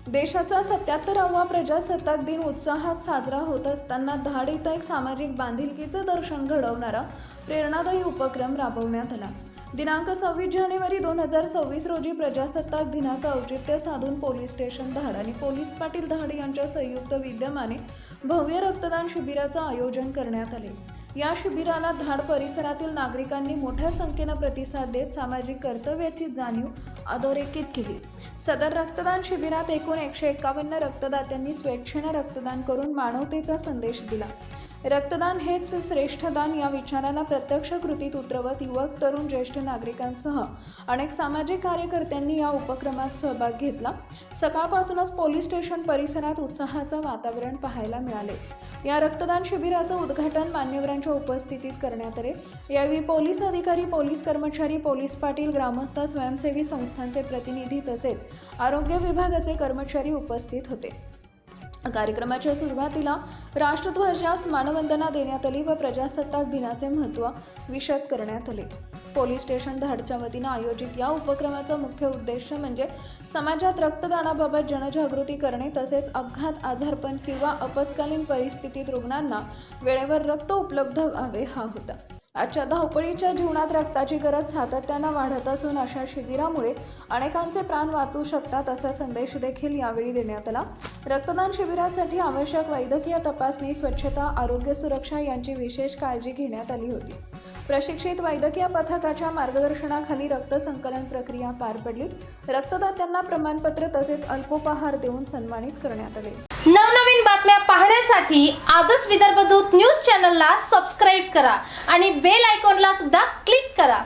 देशाचा 77वा प्रजासत्ताक दिन उत्साहात साजरा होत असताना धाड इथं एक सामाजिक बांधिलकीचं दर्शन घडवणारा प्रेरणादायी उपक्रम राबवण्यात आला। दिनांक 26 जानेवारी 2026 रोजी प्रजासत्ताक दिनाचं औचित्य साधून पोलीस स्टेशन धाड आणि पोलीस पाटील धाड यांच्या संयुक्त विद्यमाने भव्य रक्तदान शिबिराचं आयोजन करण्यात आले। या शिबिराला धाड परिसरातील नागरिकांनी मोठ्या संख्येने प्रतिसाद देत सामाजिक कर्तव्याची जाणीव अधोरेखित केली। सदर रक्तदान शिबिरात एकूण 151 रक्तदात्यांनी स्वेच्छेने रक्तदान करून मानवतेचा संदेश दिला। रक्तदान हेच श्रेष्ठ दान या विचाराला प्रत्यक्ष कृतीत उतरवत युवक, तरुण, ज्येष्ठ नागरिकांसह अनेक सामाजिक कार्यकर्त्यांनी या उपक्रमात सहभाग घेतला। सकाळपासूनच पोलीस स्टेशन परिसरात उत्साहाचं वातावरण पाहायला मिळाले। या रक्तदान शिबिराचं उद्घाटन मान्यवरांच्या उपस्थितीत करण्यात आले। यावेळी पोलीस अधिकारी, पोलीस कर्मचारी, पोलीस पाटील, ग्रामस्थ, स्वयंसेवी संस्थांचे प्रतिनिधी तसेच आरोग्य विभागाचे कर्मचारी उपस्थित होते। कार्यक्रमाच्या सुरुवातीला राष्ट्रध्वजास मानवंदना देण्यात आली व प्रजासत्ताक दिनाचे महत्त्व विशद करण्यात आले। पोलीस स्टेशन धाडच्या वतीने आयोजित या उपक्रमाचा मुख्य उद्देश म्हणजे समाजात रक्तदानाबाबत जनजागृती करणे तसेच अपघात, आजारपण किंवा आपत्कालीन परिस्थितीत रुग्णांना वेळेवर रक्त उपलब्ध व्हावे हा होता। आजच्या धावपळीच्या जीवनात रक्ताची गरज सातत्याने वाढत असून अशा शिबिरामुळे अनेकांचे प्राण वाचू शकतात असा संदेश देखील यावेळी देण्यात आला। रक्तदान शिबिरासाठी आवश्यक वैद्यकीय तपासणी, स्वच्छता, आरोग्य सुरक्षा यांची विशेष काळजी घेण्यात आली होती। प्रशिक्षित वैद्यकीय पथकाच्या मार्गदर्शनाखाली रक्त संकलन प्रक्रिया पार पडली। रक्तदात्यांना प्रमाणपत्र तसेच अल्पोपहार देऊन सन्मानित करण्यात आले। नवनवीन बातम्या पाहण्यासाठी आजच विदर्भ दूत न्यूज चॅनलला सबस्क्राईब करा आणि बेल आयकॉनला सुद्धा क्लिक करा।